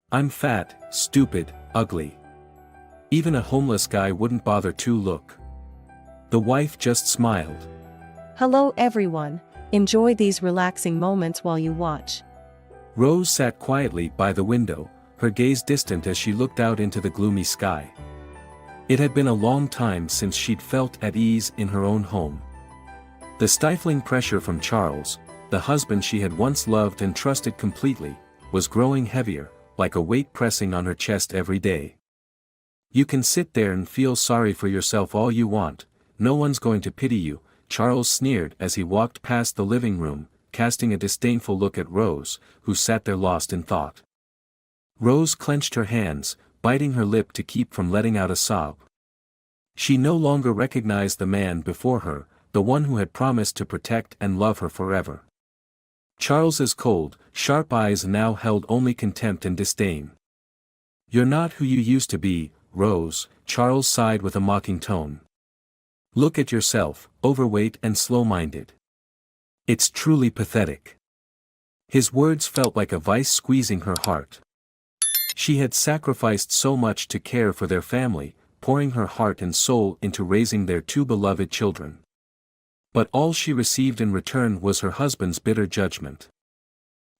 I'm fat, stupid, ugly. Even a homeless guy wouldn't bother to look. The wife just smiled. Hello everyone, enjoy these relaxing moments while you watch. Rose sat quietly by the window, her gaze distant as she looked out into the gloomy sky. It had been a long time since she'd felt at ease in her own home. The stifling pressure from Charles, the husband she had once loved and trusted completely, was growing heavier, like a weight pressing on her chest every day. You can sit there and feel sorry for yourself all you want, no one's going to pity you, Charles sneered as he walked past the living room, casting a disdainful look at Rose, who sat there lost in thought. Rose clenched her hands, biting her lip to keep from letting out a sob. She no longer recognized the man before her, the one who had promised to protect and love her forever. Charles's cold, sharp eyes now held only contempt and disdain. You're not who you used to be, Rose, Charles sighed with a mocking tone. Look at yourself, overweight and slow-minded. It's truly pathetic. His words felt like a vice squeezing her heart. She had sacrificed so much to care for their family, pouring her heart and soul into raising their two beloved children. But all she received in return was her husband's bitter judgment.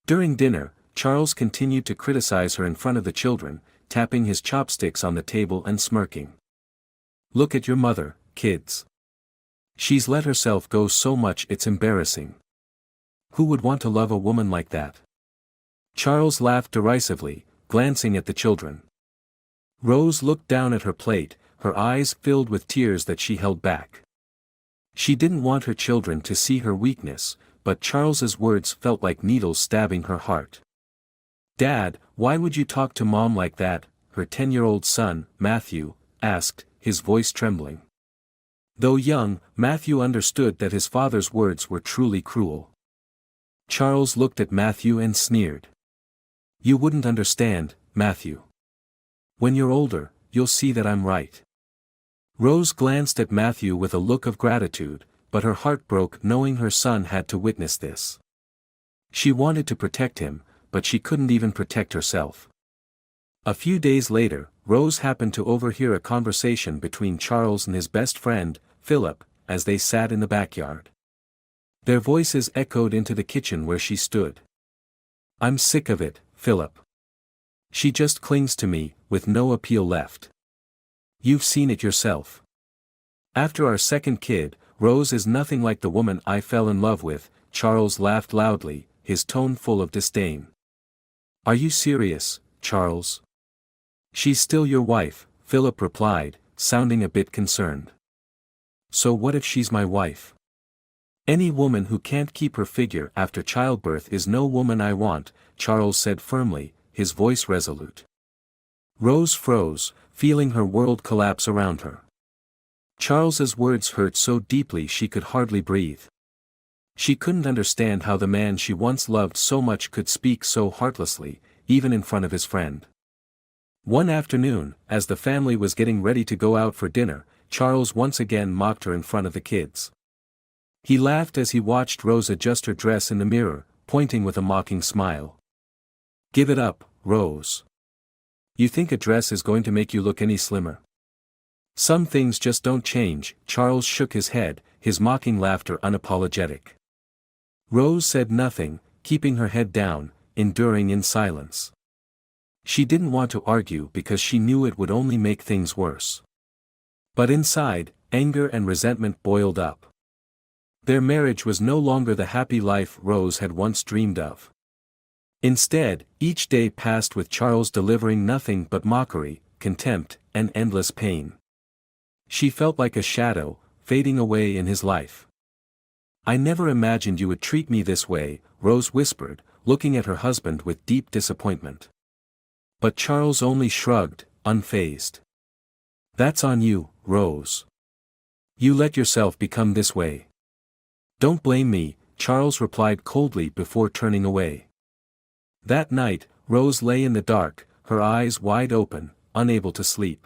During dinner, Charles continued to criticize her in front of the children, tapping his chopsticks on the table and smirking. Look at your mother, kids. She's let herself go so much it's embarrassing. Who would want to love a woman like that? Charles laughed derisively, glancing at the children. Rose looked down at her plate, her eyes filled with tears that she held back. She didn't want her children to see her weakness, but Charles's words felt like needles stabbing her heart. Dad, why would you talk to Mom like that? Her 10-year-old son, Matthew, asked, his voice trembling. Though young, Matthew understood that his father's words were truly cruel. Charles looked at Matthew and sneered. You wouldn't understand, Matthew. When you're older, you'll see that I'm right. Rose glanced at Matthew with a look of gratitude, but her heart broke knowing her son had to witness this. She wanted to protect him, but she couldn't even protect herself. A few days later, Rose happened to overhear a conversation between Charles and his best friend, Philip, as they sat in the backyard. Their voices echoed into the kitchen where she stood. I'm sick of it, Philip. She just clings to me, with no appeal left. You've seen it yourself. After our second kid, Rose is nothing like the woman I fell in love with, Charles laughed loudly, his tone full of disdain. Are you serious, Charles? She's still your wife, Philip replied, sounding a bit concerned. So what if she's my wife? Any woman who can't keep her figure after childbirth is no woman I want, Charles said firmly, his voice resolute. Rose froze, feeling her world collapse around her. Charles's words hurt so deeply she could hardly breathe. She couldn't understand how the man she once loved so much could speak so heartlessly, even in front of his friend. One afternoon, as the family was getting ready to go out for dinner, Charles once again mocked her in front of the kids. He laughed as he watched Rose adjust her dress in the mirror, pointing with a mocking smile. Give it up, Rose. You think a dress is going to make you look any slimmer? Some things just don't change, Charles shook his head, his mocking laughter unapologetic. Rose said nothing, keeping her head down, enduring in silence. She didn't want to argue because she knew it would only make things worse. But inside, anger and resentment boiled up. Their marriage was no longer the happy life Rose had once dreamed of. Instead, each day passed with Charles delivering nothing but mockery, contempt, and endless pain. She felt like a shadow, fading away in his life. I never imagined you would treat me this way, Rose whispered, looking at her husband with deep disappointment. But Charles only shrugged, unfazed. That's on you, Rose. You let yourself become this way. Don't blame me, Charles replied coldly before turning away. That night, Rose lay in the dark, her eyes wide open, unable to sleep.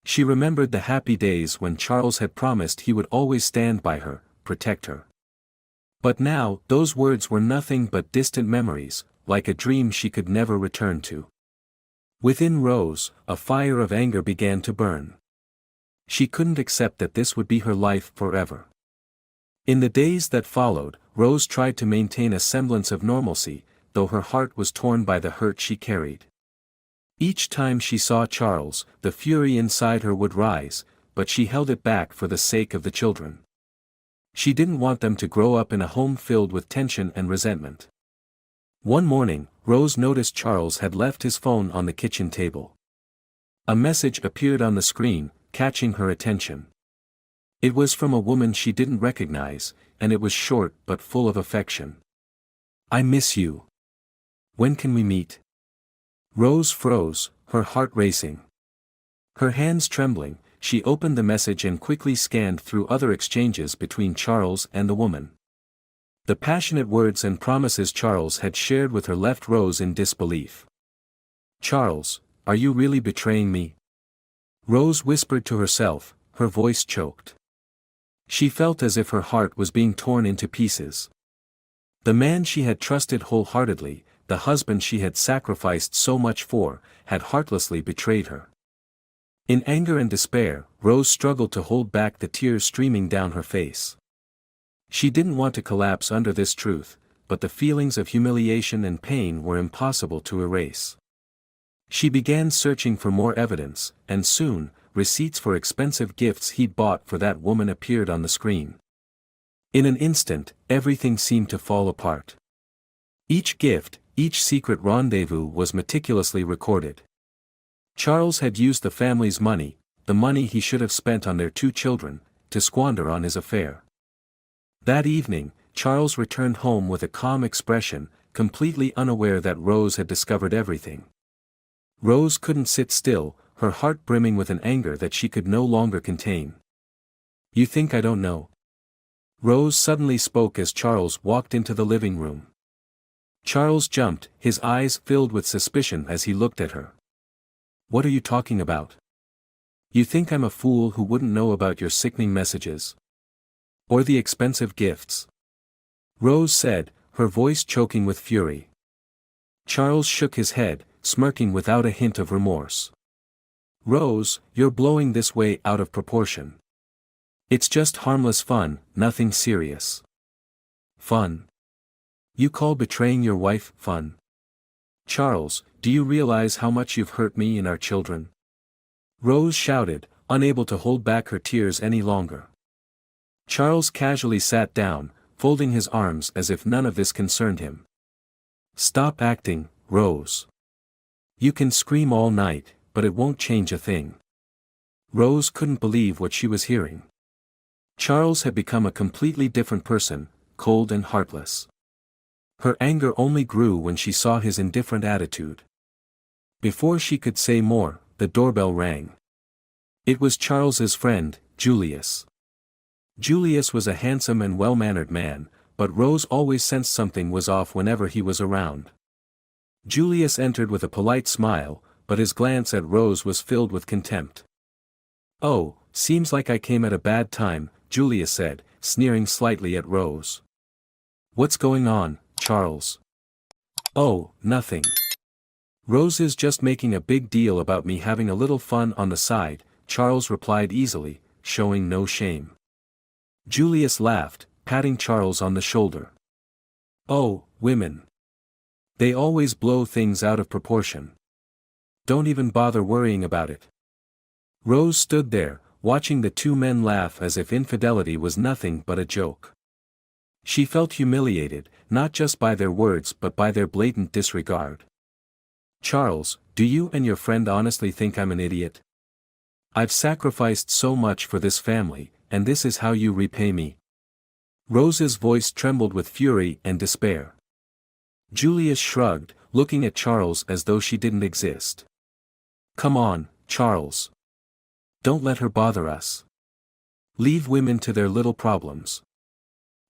She remembered the happy days when Charles had promised he would always stand by her, protect her. But now, those words were nothing but distant memories, like a dream she could never return to. Within Rose, a fire of anger began to burn. She couldn't accept that this would be her life forever. In the days that followed, Rose tried to maintain a semblance of normalcy, though her heart was torn by the hurt she carried. Each time she saw Charles, the fury inside her would rise, but she held it back for the sake of the children. She didn't want them to grow up in a home filled with tension and resentment. One morning, Rose noticed Charles had left his phone on the kitchen table. A message appeared on the screen, catching her attention. It was from a woman she didn't recognize, and it was short but full of affection. "I miss you. When can we meet?" Rose froze, her heart racing. Her hands trembling, she opened the message and quickly scanned through other exchanges between Charles and the woman. The passionate words and promises Charles had shared with her left Rose in disbelief. "Charles, are you really betraying me?" Rose whispered to herself, her voice choked. She felt as if her heart was being torn into pieces. The man she had trusted wholeheartedly, the husband she had sacrificed so much for, had heartlessly betrayed her. In anger and despair, Rose struggled to hold back the tears streaming down her face. She didn't want to collapse under this truth, but the feelings of humiliation and pain were impossible to erase. She began searching for more evidence, and soon, receipts for expensive gifts he'd bought for that woman appeared on the screen. In an instant, everything seemed to fall apart. Each gift, each secret rendezvous was meticulously recorded. Charles had used the family's money, the money he should have spent on their 2 children, to squander on his affair. That evening, Charles returned home with a calm expression, completely unaware that Rose had discovered everything. Rose couldn't sit still, her heart brimming with an anger that she could no longer contain. "You think I don't know?" Rose suddenly spoke as Charles walked into the living room. Charles jumped, his eyes filled with suspicion as he looked at her. "What are you talking about? You think I'm a fool who wouldn't know about your sickening messages? Or the expensive gifts?" Rose said, her voice choking with fury. Charles shook his head, smirking without a hint of remorse. "Rose, you're blowing this way out of proportion. It's just harmless fun, nothing serious." "Fun? You call betraying your wife fun? Charles, do you realize how much you've hurt me and our children?" Rose shouted, unable to hold back her tears any longer. Charles casually sat down, folding his arms as if none of this concerned him. "Stop acting, Rose. You can scream all night, but it won't change a thing." Rose couldn't believe what she was hearing. Charles had become a completely different person, cold and heartless. Her anger only grew when she saw his indifferent attitude. Before she could say more, the doorbell rang. It was Charles's friend, Julius. Julius was a handsome and well-mannered man, but Rose always sensed something was off whenever he was around. Julius entered with a polite smile, but his glance at Rose was filled with contempt. "Oh, seems like I came at a bad time," Julius said, sneering slightly at Rose. "What's going on, Charles?" "Oh, nothing. Rose is just making a big deal about me having a little fun on the side," Charles replied easily, showing no shame. Julius laughed, patting Charles on the shoulder. "Oh, women. They always blow things out of proportion. Don't even bother worrying about it." Rose stood there, watching the 2 men laugh as if infidelity was nothing but a joke. She felt humiliated, not just by their words but by their blatant disregard. "Charles, do you and your friend honestly think I'm an idiot? I've sacrificed so much for this family, and this is how you repay me?" Rose's voice trembled with fury and despair. Julius shrugged, looking at Charles as though she didn't exist. "Come on, Charles. Don't let her bother us. Leave women to their little problems."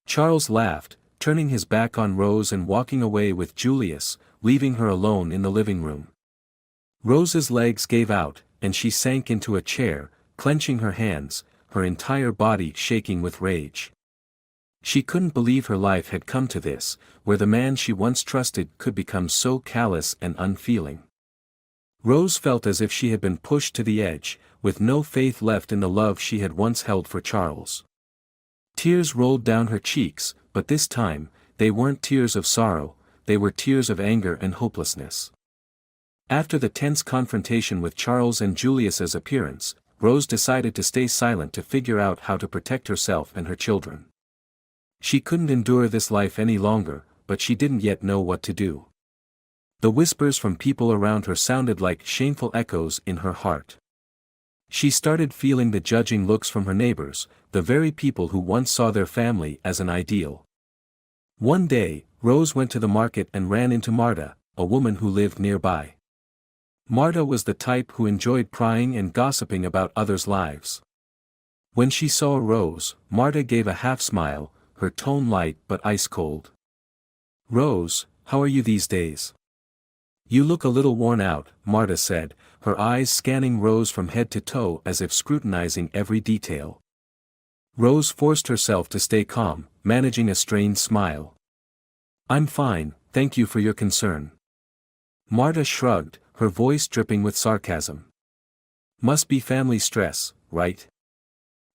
Charles laughed, turning his back on Rose and walking away with Julius, leaving her alone in the living room. Rose's legs gave out, and she sank into a chair, clenching her hands, her entire body shaking with rage. She couldn't believe her life had come to this, where the man she once trusted could become so callous and unfeeling. Rose felt as if she had been pushed to the edge, with no faith left in the love she had once held for Charles. Tears rolled down her cheeks, but this time, they weren't tears of sorrow, they were tears of anger and hopelessness. After the tense confrontation with Charles and Julius's appearance, Rose decided to stay silent to figure out how to protect herself and her children. She couldn't endure this life any longer, but she didn't yet know what to do. The whispers from people around her sounded like shameful echoes in her heart. She started feeling the judging looks from her neighbors, the very people who once saw their family as an ideal. One day, Rose went to the market and ran into Marta, a woman who lived nearby. Marta was the type who enjoyed prying and gossiping about others' lives. When she saw Rose, Marta gave a half-smile, her tone light but ice-cold. "Rose, how are you these days? You look a little worn out," Marta said, her eyes scanning Rose from head to toe as if scrutinizing every detail. Rose forced herself to stay calm, managing a strained smile. "I'm fine, thank you for your concern." Marta shrugged, her voice dripping with sarcasm. "Must be family stress, right?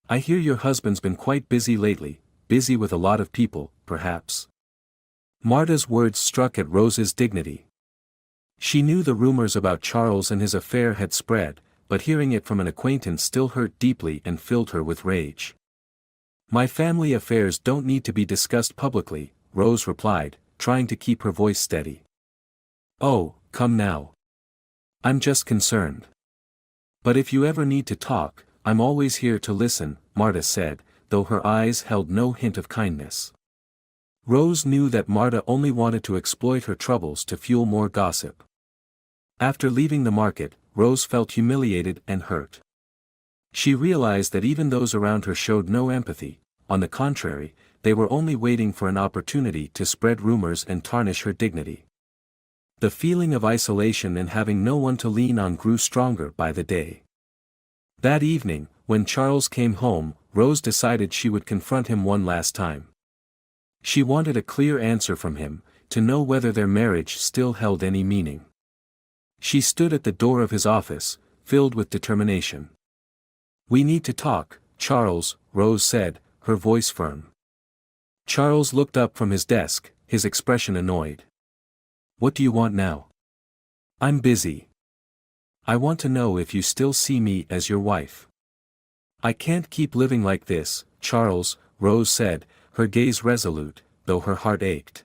I hear your husband's been quite busy lately, busy with a lot of people, perhaps." Marta's words struck at Rose's dignity. She knew the rumors about Charles and his affair had spread, but hearing it from an acquaintance still hurt deeply and filled her with rage. "My family affairs don't need to be discussed publicly," Rose replied, trying to keep her voice steady. "Oh, come now. I'm just concerned. But if you ever need to talk, I'm always here to listen," Marta said, though her eyes held no hint of kindness. Rose knew that Marta only wanted to exploit her troubles to fuel more gossip. After leaving the market, Rose felt humiliated and hurt. She realized that even those around her showed no empathy, on the contrary, they were only waiting for an opportunity to spread rumors and tarnish her dignity. The feeling of isolation and having no one to lean on grew stronger by the day. That evening, when Charles came home, Rose decided she would confront him one last time. She wanted a clear answer from him, to know whether their marriage still held any meaning. She stood at the door of his office, filled with determination. "We need to talk, Charles," Rose said, her voice firm. Charles looked up from his desk, his expression annoyed. "What do you want now?" "I'm busy. I want to know if you still see me as your wife." "I can't keep living like this, Charles," Rose said, her gaze resolute, though her heart ached.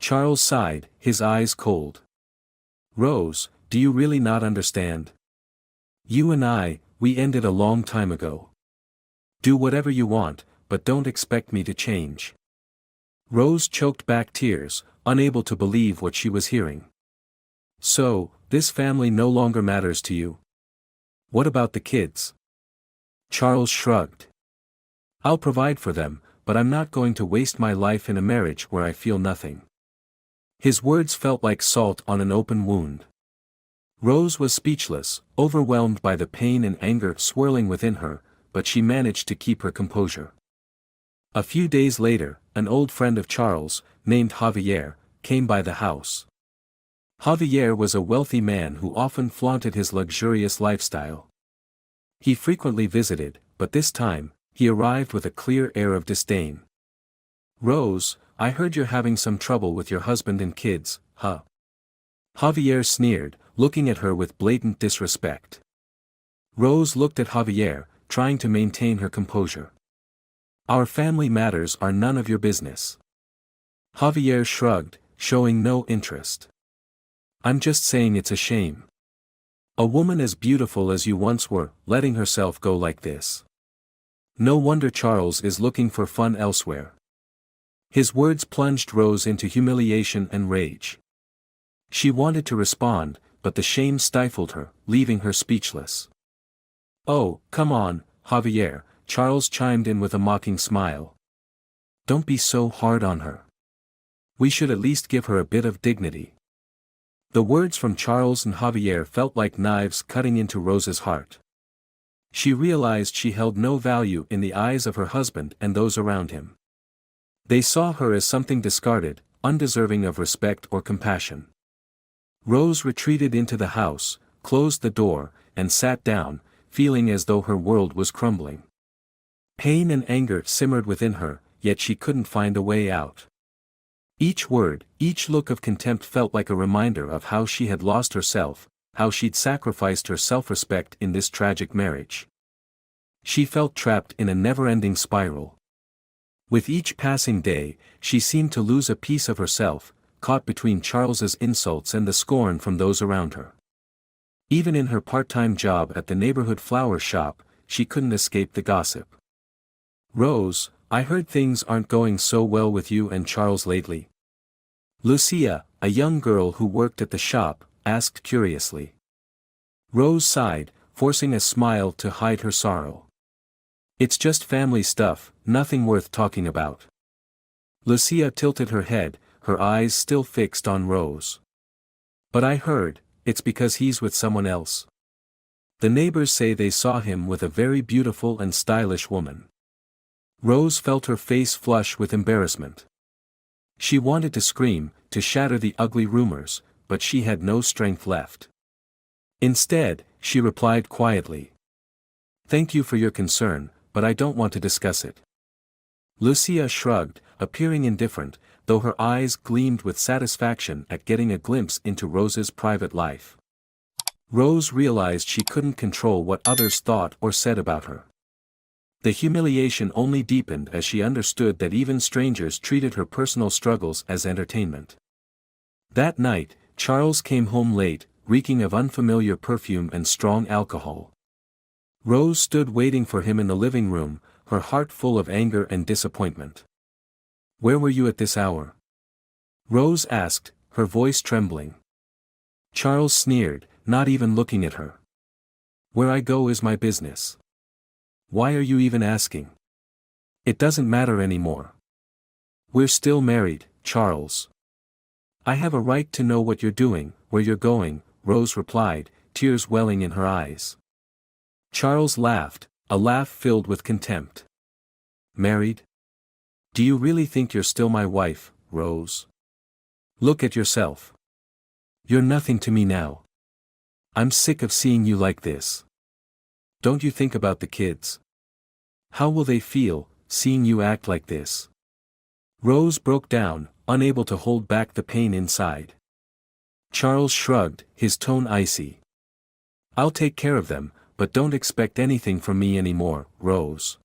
Charles sighed, his eyes cold. "Rose, do you really not understand? You and we ended a long time ago. Do whatever you want, but don't expect me to change." Rose choked back tears, unable to believe what she was hearing. "So, this family no longer matters to you? What about the kids?" Charles shrugged. "I'll provide for them, but I'm not going to waste my life in a marriage where I feel nothing." His words felt like salt on an open wound. Rose was speechless, overwhelmed by the pain and anger swirling within her, but she managed to keep her composure. A few days later, an old friend of Charles, named Javier, came by the house. Javier was a wealthy man who often flaunted his luxurious lifestyle. He frequently visited, but this time, he arrived with a clear air of disdain. "Rose, I heard you're having some trouble with your husband and kids, huh?" Javier sneered, looking at her with blatant disrespect. Rose looked at Javier, trying to maintain her composure. "Our family matters are none of your business." Javier shrugged, showing no interest. "I'm just saying it's a shame. A woman as beautiful as you once were, letting herself go like this. No wonder Charles is looking for fun elsewhere." His words plunged Rose into humiliation and rage. She wanted to respond, but the shame stifled her, leaving her speechless. "Oh, come on, Javier," Charles chimed in with a mocking smile. "Don't be so hard on her. We should at least give her a bit of dignity." The words from Charles and Javier felt like knives cutting into Rose's heart. She realized she held no value in the eyes of her husband and those around him. They saw her as something discarded, undeserving of respect or compassion. Rose retreated into the house, closed the door, and sat down, feeling as though her world was crumbling. Pain and anger simmered within her, yet she couldn't find a way out. Each word, each look of contempt felt like a reminder of how she had lost herself, how she'd sacrificed her self-respect in this tragic marriage. She felt trapped in a never-ending spiral. With each passing day, she seemed to lose a piece of herself, caught between Charles's insults and the scorn from those around her. Even in her part-time job at the neighborhood flower shop, she couldn't escape the gossip. "Rose, I heard things aren't going so well with you and Charles lately." Lucia, a young girl who worked at the shop, asked curiously. Rose sighed, forcing a smile to hide her sorrow. "It's just family stuff, nothing worth talking about." Lucia tilted her head, her eyes still fixed on Rose. "But I heard, it's because he's with someone else. The neighbors say they saw him with a very beautiful and stylish woman." Rose felt her face flush with embarrassment. She wanted to scream, to shatter the ugly rumors, but she had no strength left. Instead, she replied quietly. "Thank you for your concern, but I don't want to discuss it." Lucia shrugged, appearing indifferent, though her eyes gleamed with satisfaction at getting a glimpse into Rose's private life. Rose realized she couldn't control what others thought or said about her. The humiliation only deepened as she understood that even strangers treated her personal struggles as entertainment. That night, Charles came home late, reeking of unfamiliar perfume and strong alcohol. Rose stood waiting for him in the living room, her heart full of anger and disappointment. "Where were you at this hour?" Rose asked, her voice trembling. Charles sneered, not even looking at her. "Where I go is my business. Why are you even asking? It doesn't matter anymore. We're still married, Charles. I have a right to know what you're doing, where you're going," Rose replied, tears welling in her eyes. Charles laughed, a laugh filled with contempt. "Married? Do you really think you're still my wife, Rose? Look at yourself. You're nothing to me now. I'm sick of seeing you like this. Don't you think about the kids? How will they feel, seeing you act like this?" Rose broke down, unable to hold back the pain inside. Charles shrugged, his tone icy. "I'll take care of them, but don't expect anything from me anymore, Rose.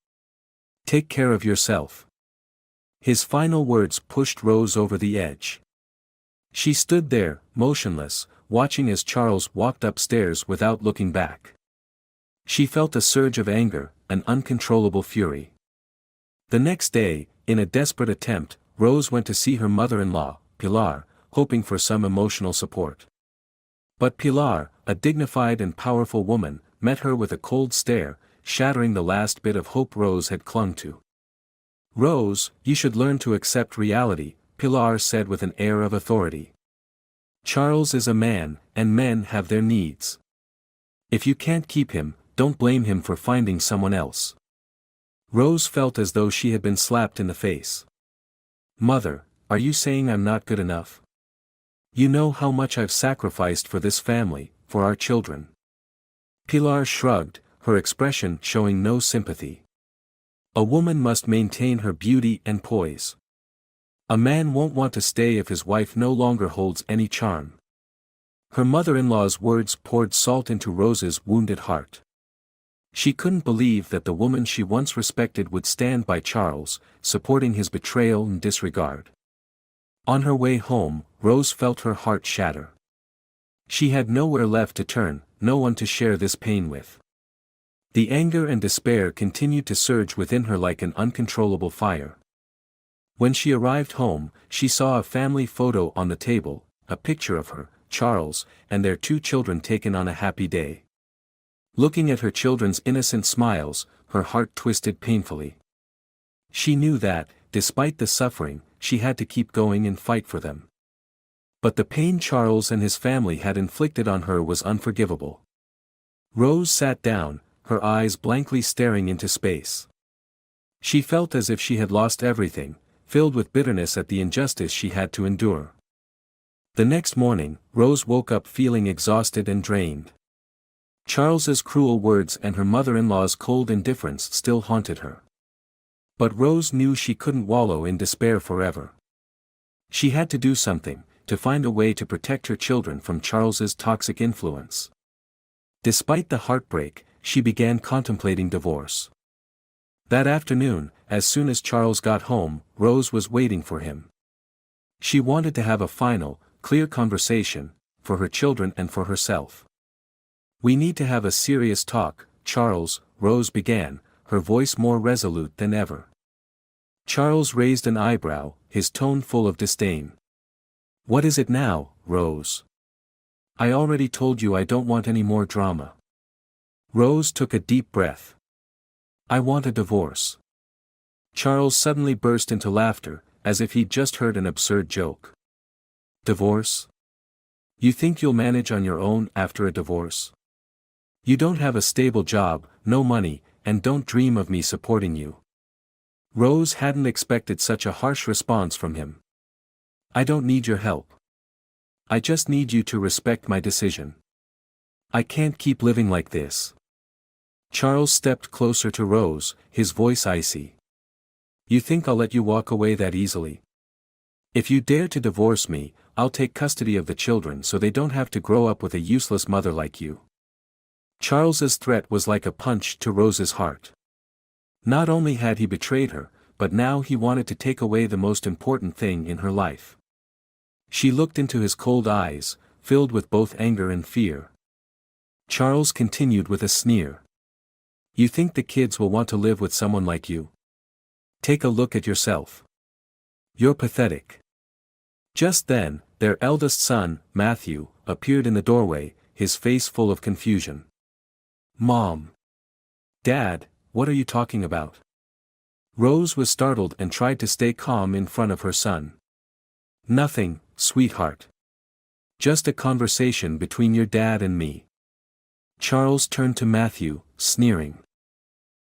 Take care of yourself." His final words pushed Rose over the edge. She stood there, motionless, watching as Charles walked upstairs without looking back. She felt a surge of anger, an uncontrollable fury. The next day, in a desperate attempt, Rose went to see her mother-in-law, Pilar, hoping for some emotional support. But Pilar, a dignified and powerful woman, met her with a cold stare, shattering the last bit of hope Rose had clung to. "Rose, you should learn to accept reality," Pilar said with an air of authority. "Charles is a man, and men have their needs. If you can't keep him, don't blame him for finding someone else." Rose felt as though she had been slapped in the face. "Mother, are you saying I'm not good enough? You know how much I've sacrificed for this family, for our children." Pilar shrugged, her expression showing no sympathy. "A woman must maintain her beauty and poise. A man won't want to stay if his wife no longer holds any charm." Her mother-in-law's words poured salt into Rose's wounded heart. She couldn't believe that the woman she once respected would stand by Charles, supporting his betrayal and disregard. On her way home, Rose felt her heart shatter. She had nowhere left to turn, no one to share this pain with. The anger and despair continued to surge within her like an uncontrollable fire. When she arrived home, she saw a family photo on the table, a picture of her, Charles, and their 2 children taken on a happy day. Looking at her children's innocent smiles, her heart twisted painfully. She knew that, despite the suffering, she had to keep going and fight for them. But the pain Charles and his family had inflicted on her was unforgivable. Rose sat down, her eyes blankly staring into space. She felt as if she had lost everything, filled with bitterness at the injustice she had to endure. The next morning, Rose woke up feeling exhausted and drained. Charles's cruel words and her mother-in-law's cold indifference still haunted her. But Rose knew she couldn't wallow in despair forever. She had to do something, to find a way to protect her children from Charles's toxic influence. Despite the heartbreak, she began contemplating divorce. That afternoon, as soon as Charles got home, Rose was waiting for him. She wanted to have a final, clear conversation, for her children and for herself. "We need to have a serious talk, Charles," Rose began, her voice more resolute than ever. Charles raised an eyebrow, his tone full of disdain. "What is it now, Rose? I already told you I don't want any more drama." Rose took a deep breath. "I want a divorce." Charles suddenly burst into laughter, as if he'd just heard an absurd joke. "Divorce? You think you'll manage on your own after a divorce? You don't have a stable job, no money, and don't dream of me supporting you." Rose hadn't expected such a harsh response from him. "I don't need your help. I just need you to respect my decision. I can't keep living like this." Charles stepped closer to Rose, his voice icy. "You think I'll let you walk away that easily? If you dare to divorce me, I'll take custody of the children so they don't have to grow up with a useless mother like you." Charles's threat was like a punch to Rose's heart. Not only had he betrayed her, but now he wanted to take away the most important thing in her life. She looked into his cold eyes, filled with both anger and fear. Charles continued with a sneer. "You think the kids will want to live with someone like you? Take a look at yourself. You're pathetic." Just then, their eldest son, Matthew, appeared in the doorway, his face full of confusion. "Mom! Dad, what are you talking about?" Rose was startled and tried to stay calm in front of her son. "Nothing, sweetheart. Just a conversation between your dad and me." Charles turned to Matthew, sneering.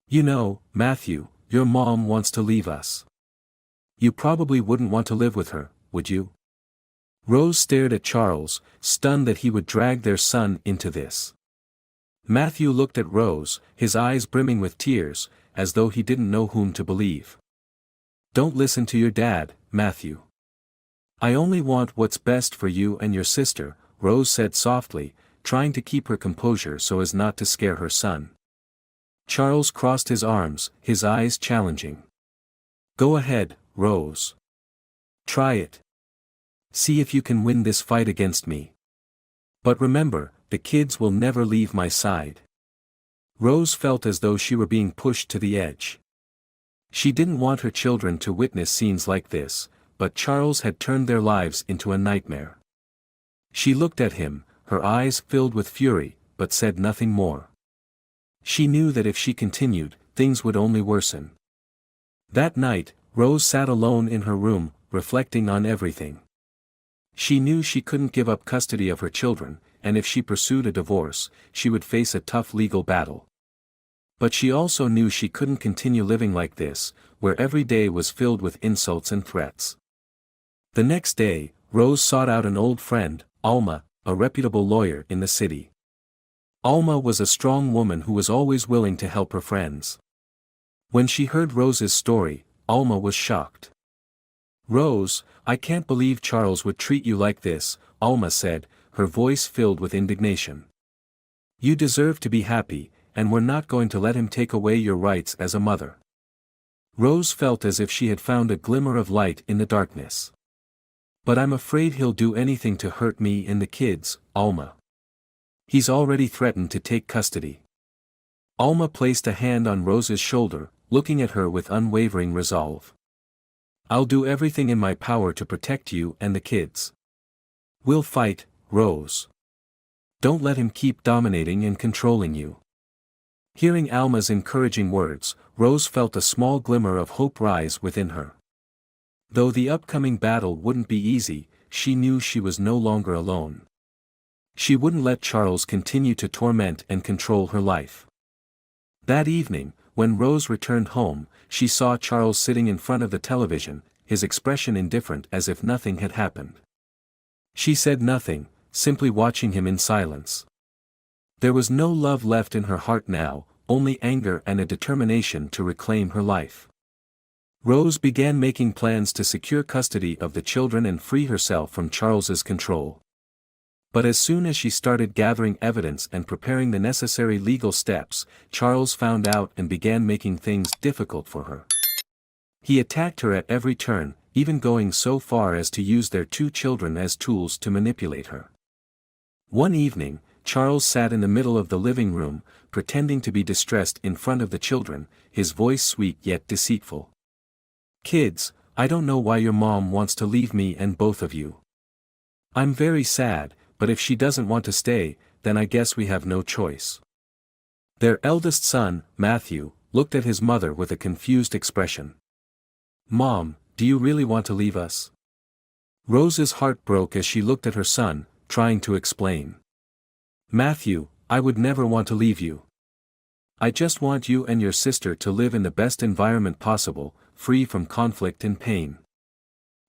"You know, Matthew, your mom wants to leave us. You probably wouldn't want to live with her, would you?" Rose stared at Charles, stunned that he would drag their son into this. Matthew looked at Rose, his eyes brimming with tears, as though he didn't know whom to believe. "Don't listen to your dad, Matthew. I only want what's best for you and your sister," Rose said softly, trying to keep her composure so as not to scare her son. Charles crossed his arms, his eyes challenging. "Go ahead, Rose. Try it. See if you can win this fight against me. But remember, the kids will never leave my side." Rose felt as though she were being pushed to the edge. She didn't want her children to witness scenes like this, but Charles had turned their lives into a nightmare. She looked at him, her eyes filled with fury, but said nothing more. She knew that if she continued, things would only worsen. That night, Rose sat alone in her room, reflecting on everything. She knew she couldn't give up custody of her children, and if she pursued a divorce, she would face a tough legal battle. But she also knew she couldn't continue living like this, where every day was filled with insults and threats. The next day, Rose sought out an old friend, Alma, a reputable lawyer in the city. Alma was a strong woman who was always willing to help her friends. When she heard Rose's story, Alma was shocked. "Rose, I can't believe Charles would treat you like this," Alma said, her voice filled with indignation. "You deserve to be happy, and we're not going to let him take away your rights as a mother." Rose felt as if she had found a glimmer of light in the darkness. "But I'm afraid he'll do anything to hurt me and the kids, Alma. He's already threatened to take custody." Alma placed a hand on Rose's shoulder, looking at her with unwavering resolve. "I'll do everything in my power to protect you and the kids. We'll fight, Rose. Don't let him keep dominating and controlling you." Hearing Alma's encouraging words, Rose felt a small glimmer of hope rise within her. Though the upcoming battle wouldn't be easy, she knew she was no longer alone. She wouldn't let Charles continue to torment and control her life. That evening, when Rose returned home, she saw Charles sitting in front of the television, his expression indifferent as if nothing had happened. She said nothing, simply watching him in silence. There was no love left in her heart now, only anger and a determination to reclaim her life. Rose began making plans to secure custody of the children and free herself from Charles's control. But as soon as she started gathering evidence and preparing the necessary legal steps, Charles found out and began making things difficult for her. He attacked her at every turn, even going so far as to use their 2 children as tools to manipulate her. One evening, Charles sat in the middle of the living room, pretending to be distressed in front of the children, his voice sweet yet deceitful. "Kids, I don't know why your mom wants to leave me and both of you. I'm very sad, but if she doesn't want to stay, then I guess we have no choice." Their eldest son, Matthew, looked at his mother with a confused expression. "Mom, do you really want to leave us?" Rose's heart broke as she looked at her son, trying to explain. "Matthew, I would never want to leave you. I just want you and your sister to live in the best environment possible, free from conflict and pain."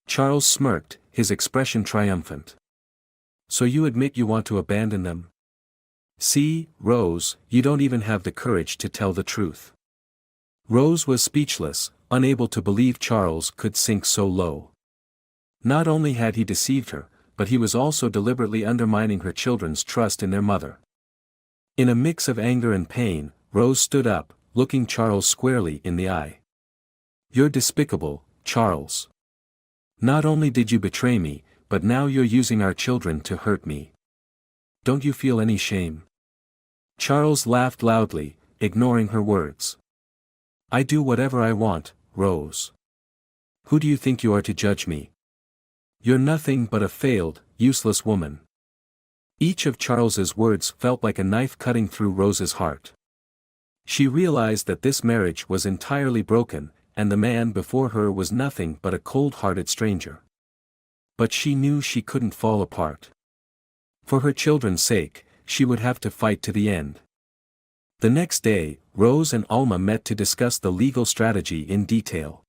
Charles smirked, his expression triumphant. "So you admit you want to abandon them? See, Rose, you don't even have the courage to tell the truth." Rose was speechless, unable to believe Charles could sink so low. Not only had he deceived her, but he was also deliberately undermining her children's trust in their mother. In a mix of anger and pain, Rose stood up, looking Charles squarely in the eye. "You're despicable, Charles. Not only did you betray me, but now you're using our children to hurt me. Don't you feel any shame?" Charles laughed loudly, ignoring her words. "I do whatever I want, Rose. Who do you think you are to judge me? You're nothing but a failed, useless woman." Each of Charles's words felt like a knife cutting through Rose's heart. She realized that this marriage was entirely broken, and the man before her was nothing but a cold-hearted stranger. But she knew she couldn't fall apart. For her children's sake, she would have to fight to the end. The next day, Rose and Alma met to discuss the legal strategy in detail.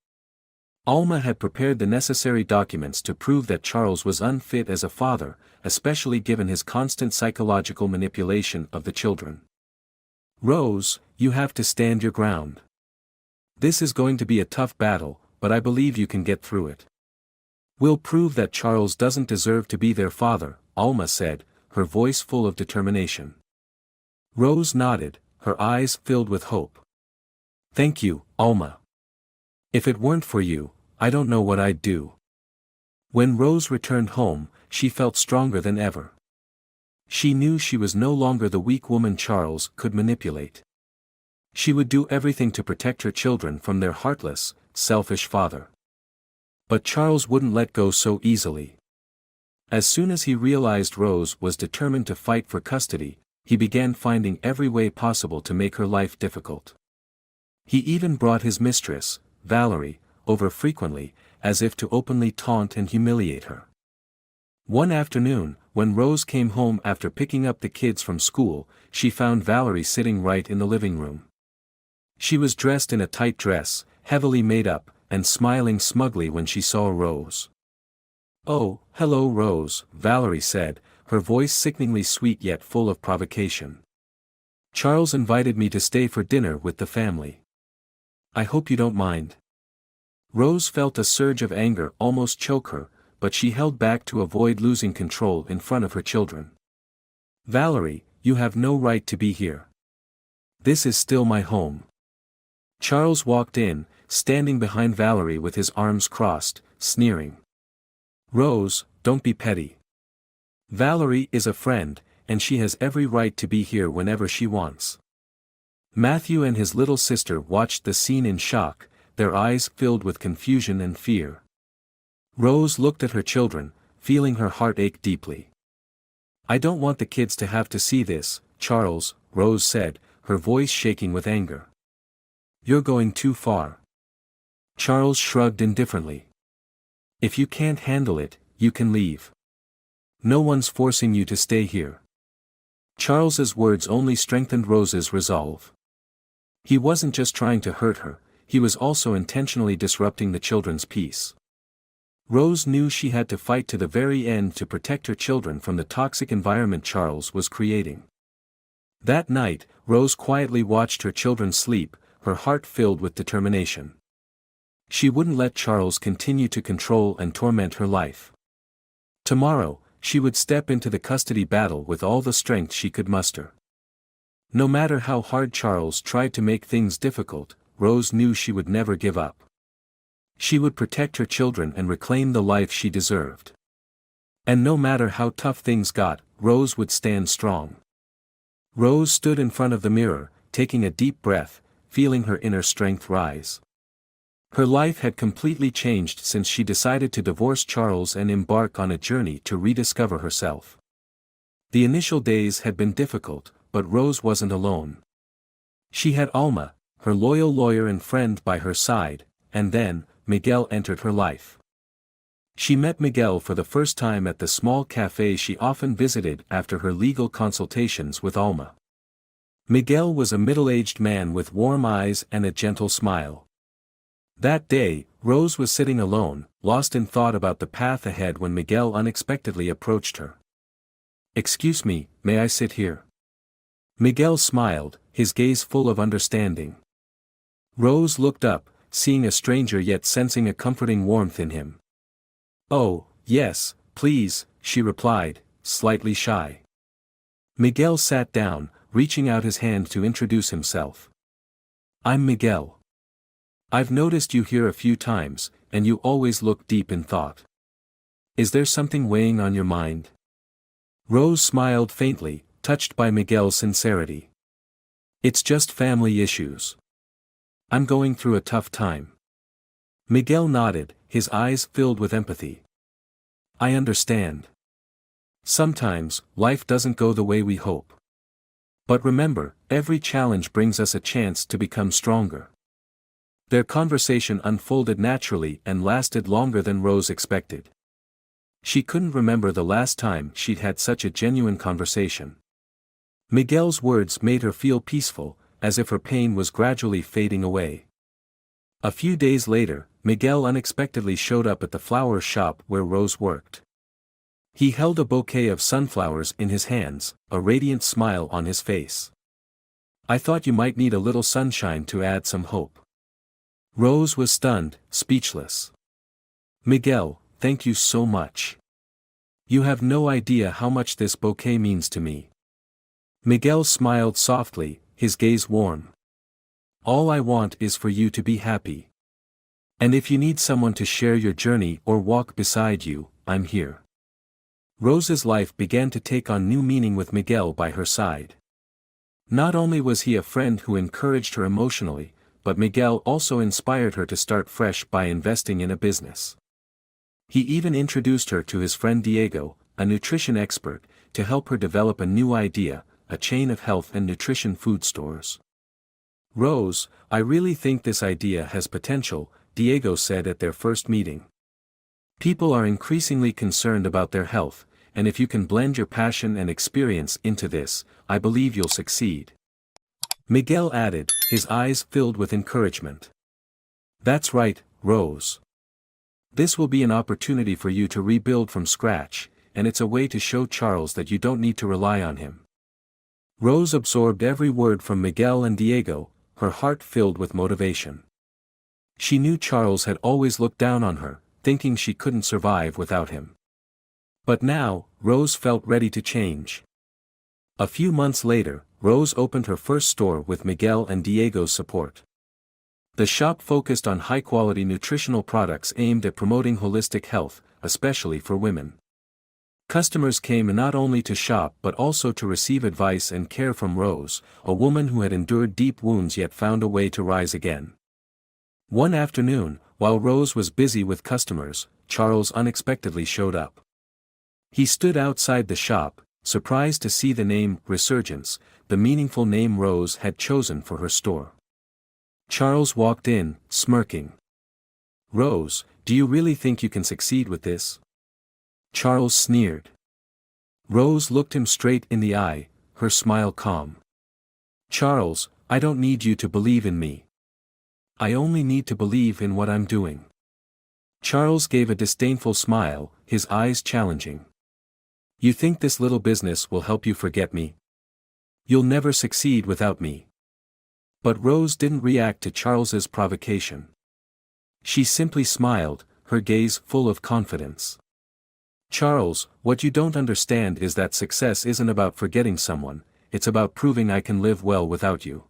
Alma had prepared the necessary documents to prove that Charles was unfit as a father, especially given his constant psychological manipulation of the children. "Rose, you have to stand your ground. This is going to be a tough battle, but I believe you can get through it. We'll prove that Charles doesn't deserve to be their father," Alma said, her voice full of determination. Rose nodded, her eyes filled with hope. "Thank you, Alma. If it weren't for you, I don't know what I'd do." When Rose returned home, she felt stronger than ever. She knew she was no longer the weak woman Charles could manipulate. She would do everything to protect her children from their heartless, selfish father. But Charles wouldn't let go so easily. As soon as he realized Rose was determined to fight for custody, he began finding every way possible to make her life difficult. He even brought his mistress, Valerie, over frequently, as if to openly taunt and humiliate her. One afternoon, when Rose came home after picking up the kids from school, she found Valerie sitting right in the living room. She was dressed in a tight dress, heavily made up, and smiling smugly when she saw Rose. "Oh, hello Rose," Valerie said, her voice sickeningly sweet yet full of provocation. "Charles invited me to stay for dinner with the family. I hope you don't mind." Rose felt a surge of anger almost choke her, but she held back to avoid losing control in front of her children. "Valerie, you have no right to be here. This is still my home." Charles walked in, standing behind Valerie with his arms crossed, sneering. "Rose, don't be petty. Valerie is a friend, and she has every right to be here whenever she wants." Matthew and his little sister watched the scene in shock, their eyes filled with confusion and fear. Rose looked at her children, feeling her heart ache deeply. "I don't want the kids to have to see this, Charles," Rose said, her voice shaking with anger. "You're going too far." Charles shrugged indifferently. "If you can't handle it, you can leave. No one's forcing you to stay here." Charles's words only strengthened Rose's resolve. He wasn't just trying to hurt her, he was also intentionally disrupting the children's peace. Rose knew she had to fight to the very end to protect her children from the toxic environment Charles was creating. That night, Rose quietly watched her children sleep, her heart filled with determination. She wouldn't let Charles continue to control and torment her life. Tomorrow, she would step into the custody battle with all the strength she could muster. No matter how hard Charles tried to make things difficult, Rose knew she would never give up. She would protect her children and reclaim the life she deserved. And no matter how tough things got, Rose would stand strong. Rose stood in front of the mirror, taking a deep breath, feeling her inner strength rise. Her life had completely changed since she decided to divorce Charles and embark on a journey to rediscover herself. The initial days had been difficult, but Rose wasn't alone. She had Alma, her loyal lawyer and friend by her side, and then, Miguel entered her life. She met Miguel for the first time at the small cafe she often visited after her legal consultations with Alma. Miguel was a middle-aged man with warm eyes and a gentle smile. That day, Rose was sitting alone, lost in thought about the path ahead when Miguel unexpectedly approached her. "Excuse me, may I sit here?" Miguel smiled, his gaze full of understanding. Rose looked up, seeing a stranger yet sensing a comforting warmth in him. "Oh, yes, please," she replied, slightly shy. Miguel sat down, reaching out his hand to introduce himself. "I'm Miguel. I've noticed you here a few times, and you always look deep in thought. Is there something weighing on your mind?" Rose smiled faintly, touched by Miguel's sincerity. "It's just family issues. I'm going through a tough time." Miguel nodded, his eyes filled with empathy. "I understand. Sometimes, life doesn't go the way we hope. But remember, every challenge brings us a chance to become stronger." Their conversation unfolded naturally and lasted longer than Rose expected. She couldn't remember the last time she'd had such a genuine conversation. Miguel's words made her feel peaceful, as if her pain was gradually fading away. A few days later, Miguel unexpectedly showed up at the flower shop where Rose worked. He held a bouquet of sunflowers in his hands, a radiant smile on his face. "I thought you might need a little sunshine to add some hope." Rose was stunned, speechless. "Miguel, thank you so much. You have no idea how much this bouquet means to me." Miguel smiled softly, his gaze warm. "All I want is for you to be happy. And if you need someone to share your journey or walk beside you, I'm here." Rose's life began to take on new meaning with Miguel by her side. Not only was he a friend who encouraged her emotionally, but Miguel also inspired her to start fresh by investing in a business. He even introduced her to his friend Diego, a nutrition expert, to help her develop a new idea, a chain of health and nutrition food stores. "Rose, I really think this idea has potential," Diego said at their first meeting. "People are increasingly concerned about their health, and if you can blend your passion and experience into this, I believe you'll succeed." Miguel added, his eyes filled with encouragement. "That's right, Rose. This will be an opportunity for you to rebuild from scratch, and it's a way to show Charles that you don't need to rely on him." Rose absorbed every word from Miguel and Diego, her heart filled with motivation. She knew Charles had always looked down on her, thinking she couldn't survive without him. But now, Rose felt ready to change. A few months later, Rose opened her first store with Miguel and Diego's support. The shop focused on high-quality nutritional products aimed at promoting holistic health, especially for women. Customers came not only to shop but also to receive advice and care from Rose, a woman who had endured deep wounds yet found a way to rise again. One afternoon, while Rose was busy with customers, Charles unexpectedly showed up. He stood outside the shop, surprised to see the name Resurgence, the meaningful name Rose had chosen for her store. Charles walked in, smirking. "Rose, do you really think you can succeed with this?" Charles sneered. Rose looked him straight in the eye, her smile calm. "Charles, I don't need you to believe in me. I only need to believe in what I'm doing." Charles gave a disdainful smile, his eyes challenging. You think this little business will help you forget me? You'll never succeed without me. But Rose didn't react to Charles's provocation. She simply smiled, her gaze full of confidence. Charles, what you don't understand is that success isn't about forgetting someone, it's about proving I can live well without you.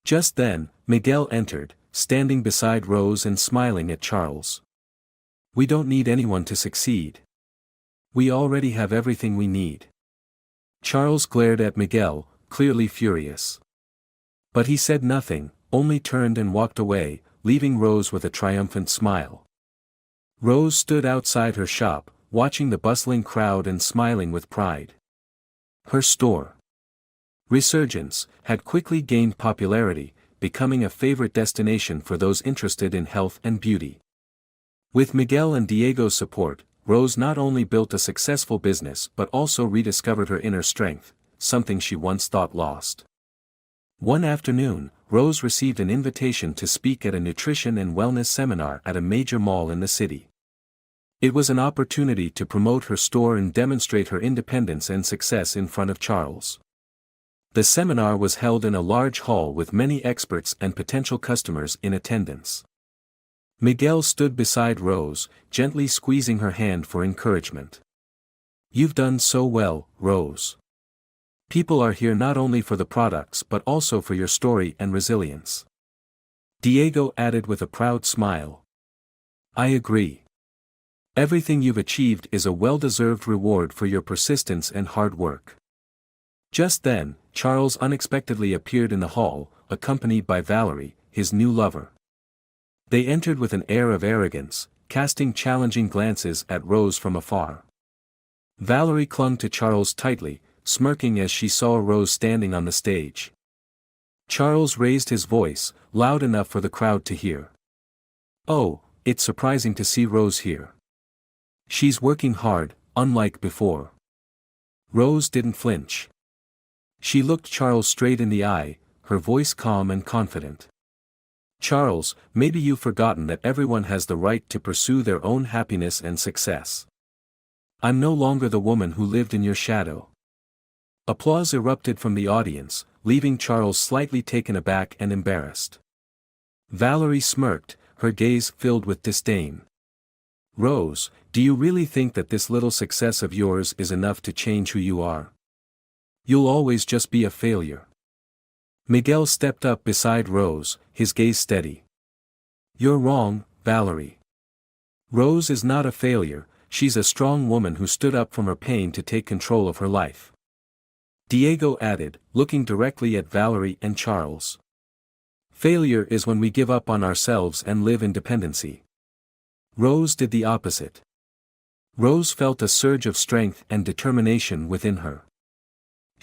Just then, Miguel entered, standing beside Rose and smiling at Charles. We don't need anyone to succeed. We already have everything we need. Charles glared at Miguel, clearly furious. But he said nothing, only turned and walked away, leaving Rose with a triumphant smile. Rose stood outside her shop, watching the bustling crowd and smiling with pride. Her store, Resurgence, had quickly gained popularity, becoming a favorite destination for those interested in health and beauty. With Miguel and Diego's support, Rose not only built a successful business but also rediscovered her inner strength, something she once thought lost. One afternoon, Rose received an invitation to speak at a nutrition and wellness seminar at a major mall in the city. It was an opportunity to promote her store and demonstrate her independence and success in front of Charles. The seminar was held in a large hall with many experts and potential customers in attendance. Miguel stood beside Rose, gently squeezing her hand for encouragement. You've done so well, Rose. People are here not only for the products but also for your story and resilience. Diego added with a proud smile. I agree. Everything you've achieved is a well-deserved reward for your persistence and hard work. Just then, Charles unexpectedly appeared in the hall, accompanied by Valerie, his new lover. They entered with an air of arrogance, casting challenging glances at Rose from afar. Valerie clung to Charles tightly, smirking as she saw Rose standing on the stage. Charles raised his voice, loud enough for the crowd to hear. Oh, it's surprising to see Rose here. She's working hard, unlike before. Rose didn't flinch. She looked Charles straight in the eye, her voice calm and confident. Charles, maybe you've forgotten that everyone has the right to pursue their own happiness and success. I'm no longer the woman who lived in your shadow. Applause erupted from the audience, leaving Charles slightly taken aback and embarrassed. Valerie smirked, her gaze filled with disdain. Rose, do you really think that this little success of yours is enough to change who you are? You'll always just be a failure. Miguel stepped up beside Rose, his gaze steady. You're wrong, Valerie. Rose is not a failure, she's a strong woman who stood up from her pain to take control of her life. Diego added, looking directly at Valerie and Charles. Failure is when we give up on ourselves and live in dependency. Rose did the opposite. Rose felt a surge of strength and determination within her.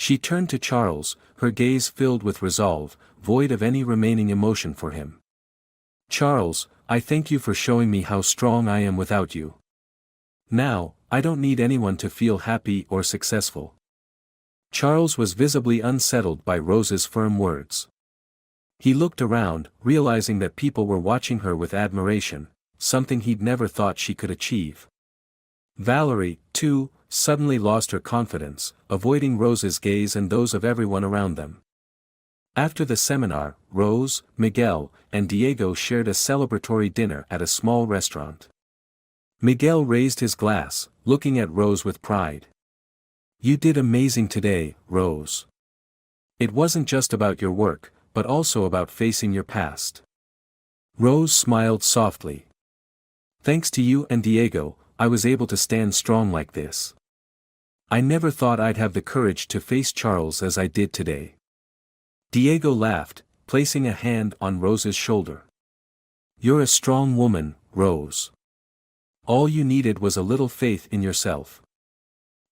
She turned to Charles, her gaze filled with resolve, void of any remaining emotion for him. Charles, I thank you for showing me how strong I am without you. Now, I don't need anyone to feel happy or successful. Charles was visibly unsettled by Rose's firm words. He looked around, realizing that people were watching her with admiration, something he'd never thought she could achieve. Valerie, too, suddenly lost her confidence, avoiding Rose's gaze and those of everyone around them. After the seminar, Rose, Miguel, and Diego shared a celebratory dinner at a small restaurant. Miguel raised his glass, looking at Rose with pride. You did amazing today, Rose. It wasn't just about your work, but also about facing your past. Rose smiled softly. Thanks to you and Diego, I was able to stand strong like this. I never thought I'd have the courage to face Charles as I did today. Diego laughed, placing a hand on Rose's shoulder. You're a strong woman, Rose. All you needed was a little faith in yourself.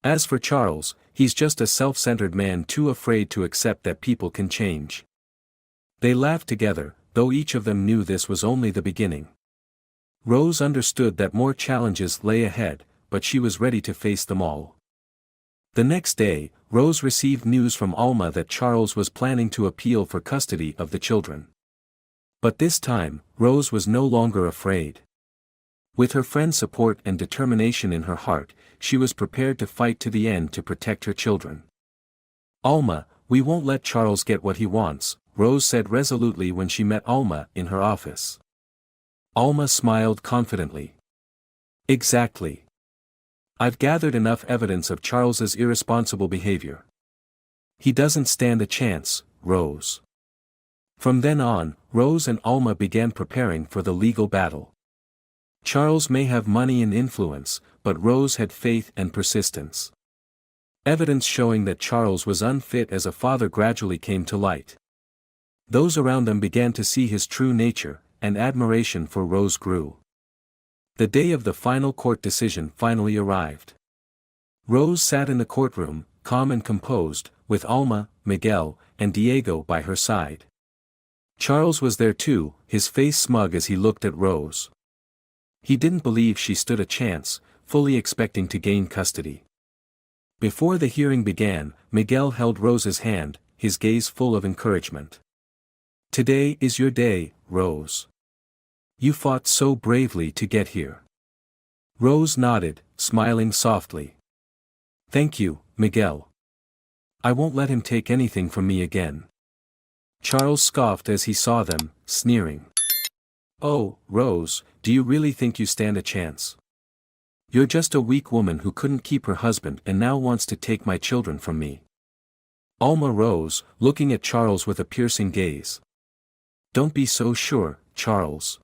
As for Charles, he's just a self-centered man too afraid to accept that people can change. They laughed together, though each of them knew this was only the beginning. Rose understood that more challenges lay ahead, but she was ready to face them all. The next day, Rose received news from Alma that Charles was planning to appeal for custody of the children. But this time, Rose was no longer afraid. With her friend's support and determination in her heart, she was prepared to fight to the end to protect her children. "Alma, we won't let Charles get what he wants," Rose said resolutely when she met Alma in her office. Alma smiled confidently. "Exactly. I've gathered enough evidence of Charles's irresponsible behavior. He doesn't stand a chance, Rose." From then on, Rose and Alma began preparing for the legal battle. Charles may have money and influence, but Rose had faith and persistence. Evidence showing that Charles was unfit as a father gradually came to light. Those around them began to see his true nature, and admiration for Rose grew. The day of the final court decision finally arrived. Rose sat in the courtroom, calm and composed, with Alma, Miguel, and Diego by her side. Charles was there too, his face smug as he looked at Rose. He didn't believe she stood a chance, fully expecting to gain custody. Before the hearing began, Miguel held Rose's hand, his gaze full of encouragement. "Today is your day, Rose. You fought so bravely to get here." Rose nodded, smiling softly. "Thank you, Miguel. I won't let him take anything from me again." Charles scoffed as he saw them, sneering. "Oh, Rose, do you really think you stand a chance? You're just a weak woman who couldn't keep her husband and now wants to take my children from me." Alma rose, looking at Charles with a piercing gaze. "Don't be so sure, Charles.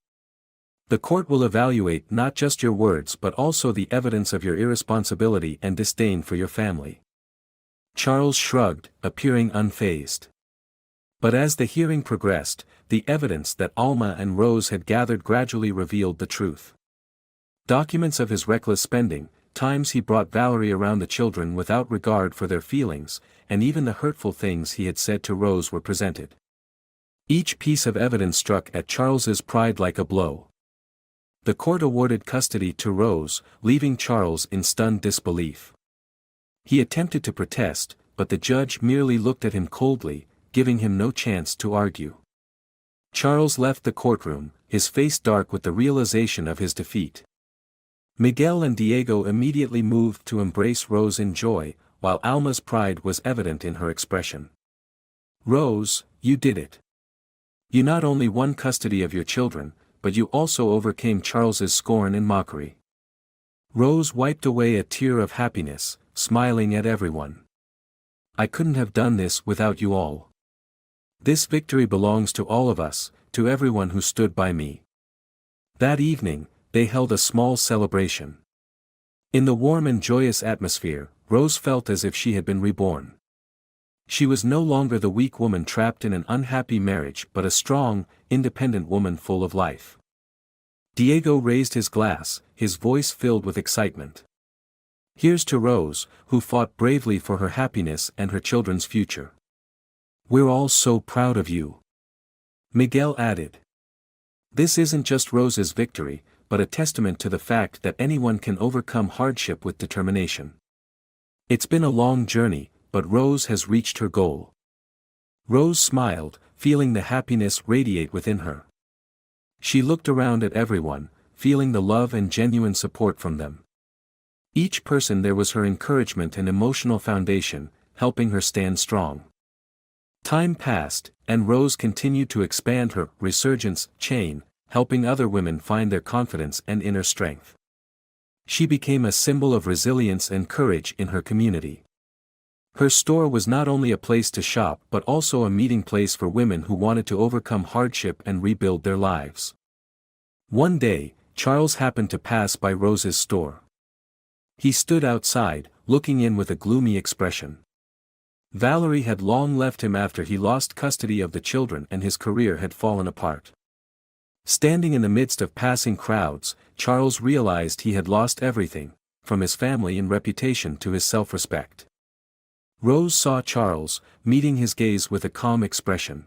The court will evaluate not just your words but also the evidence of your irresponsibility and disdain for your family." Charles shrugged, appearing unfazed. But as the hearing progressed, the evidence that Alma and Rose had gathered gradually revealed the truth. Documents of his reckless spending, times he brought Valerie around the children without regard for their feelings, and even the hurtful things he had said to Rose were presented. Each piece of evidence struck at Charles's pride like a blow. The court awarded custody to Rose, leaving Charles in stunned disbelief. He attempted to protest, but the judge merely looked at him coldly, giving him no chance to argue. Charles left the courtroom, his face dark with the realization of his defeat. Miguel and Diego immediately moved to embrace Rose in joy, while Alma's pride was evident in her expression. "Rose, you did it. You not only won custody of your children, but you also overcame Charles's scorn and mockery." Rose wiped away a tear of happiness, smiling at everyone. "I couldn't have done this without you all. This victory belongs to all of us, to everyone who stood by me." That evening, they held a small celebration. In the warm and joyous atmosphere, Rose felt as if she had been reborn. She was no longer the weak woman trapped in an unhappy marriage but a strong, independent woman full of life. Diego raised his glass, his voice filled with excitement. "Here's to Rose, who fought bravely for her happiness and her children's future. We're all so proud of you." Miguel added. "This isn't just Rose's victory, but a testament to the fact that anyone can overcome hardship with determination. It's been a long journey, but Rose has reached her goal." Rose smiled, feeling the happiness radiate within her. She looked around at everyone, feeling the love and genuine support from them. Each person there was her encouragement and emotional foundation, helping her stand strong. Time passed, and Rose continued to expand her resurgence chain, helping other women find their confidence and inner strength. She became a symbol of resilience and courage in her community. Her store was not only a place to shop but also a meeting place for women who wanted to overcome hardship and rebuild their lives. One day, Charles happened to pass by Rose's store. He stood outside, looking in with a gloomy expression. Valerie had long left him after he lost custody of the children and his career had fallen apart. Standing in the midst of passing crowds, Charles realized he had lost everything, from his family and reputation to his self-respect. Rose saw Charles, meeting his gaze with a calm expression.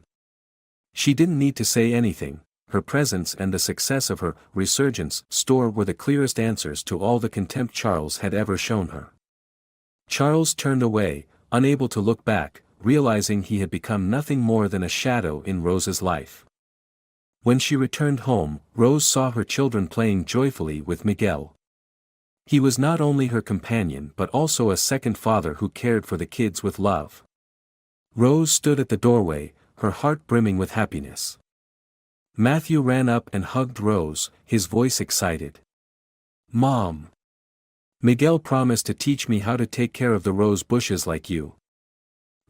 She didn't need to say anything. Her presence and the success of her resurgence store were the clearest answers to all the contempt Charles had ever shown her. Charles turned away, unable to look back, realizing he had become nothing more than a shadow in Rose's life. When she returned home, Rose saw her children playing joyfully with Miguel. He was not only her companion but also a second father who cared for the kids with love. Rose stood at the doorway, her heart brimming with happiness. Matthew ran up and hugged Rose, his voice excited. "Mom! Miguel promised to teach me how to take care of the rose bushes like you."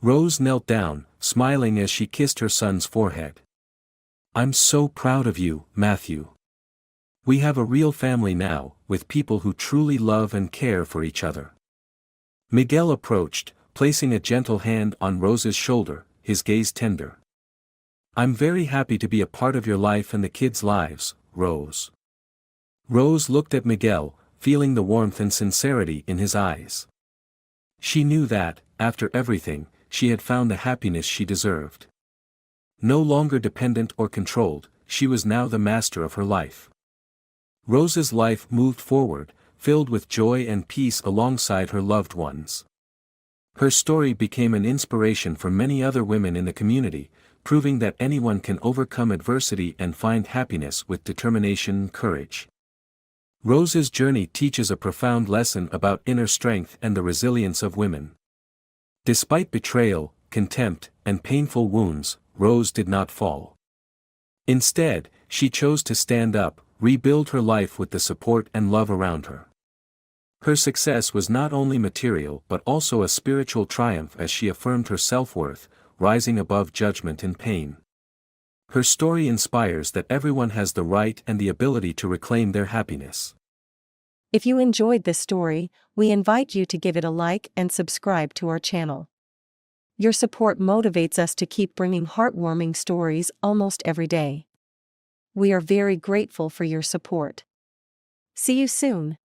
Rose knelt down, smiling as she kissed her son's forehead. "I'm so proud of you, Matthew. We have a real family now, with people who truly love and care for each other." Miguel approached, placing a gentle hand on Rose's shoulder, his gaze tender. "I'm very happy to be a part of your life and the kids' lives, Rose." Rose looked at Miguel, feeling the warmth and sincerity in his eyes. She knew that, after everything, she had found the happiness she deserved. No longer dependent or controlled, she was now the master of her life. Rose's life moved forward, filled with joy and peace alongside her loved ones. Her story became an inspiration for many other women in the community, proving that anyone can overcome adversity and find happiness with determination and courage. Rose's journey teaches a profound lesson about inner strength and the resilience of women. Despite betrayal, contempt, and painful wounds, Rose did not fall. Instead, she chose to stand up, rebuild her life with the support and love around her. Her success was not only material but also a spiritual triumph as she affirmed her self-worth, rising above judgment and pain. Her story inspires that everyone has the right and the ability to reclaim their happiness. If you enjoyed this story, we invite you to give it a like and subscribe to our channel. Your support motivates us to keep bringing heartwarming stories almost every day. We are very grateful for your support. See you soon.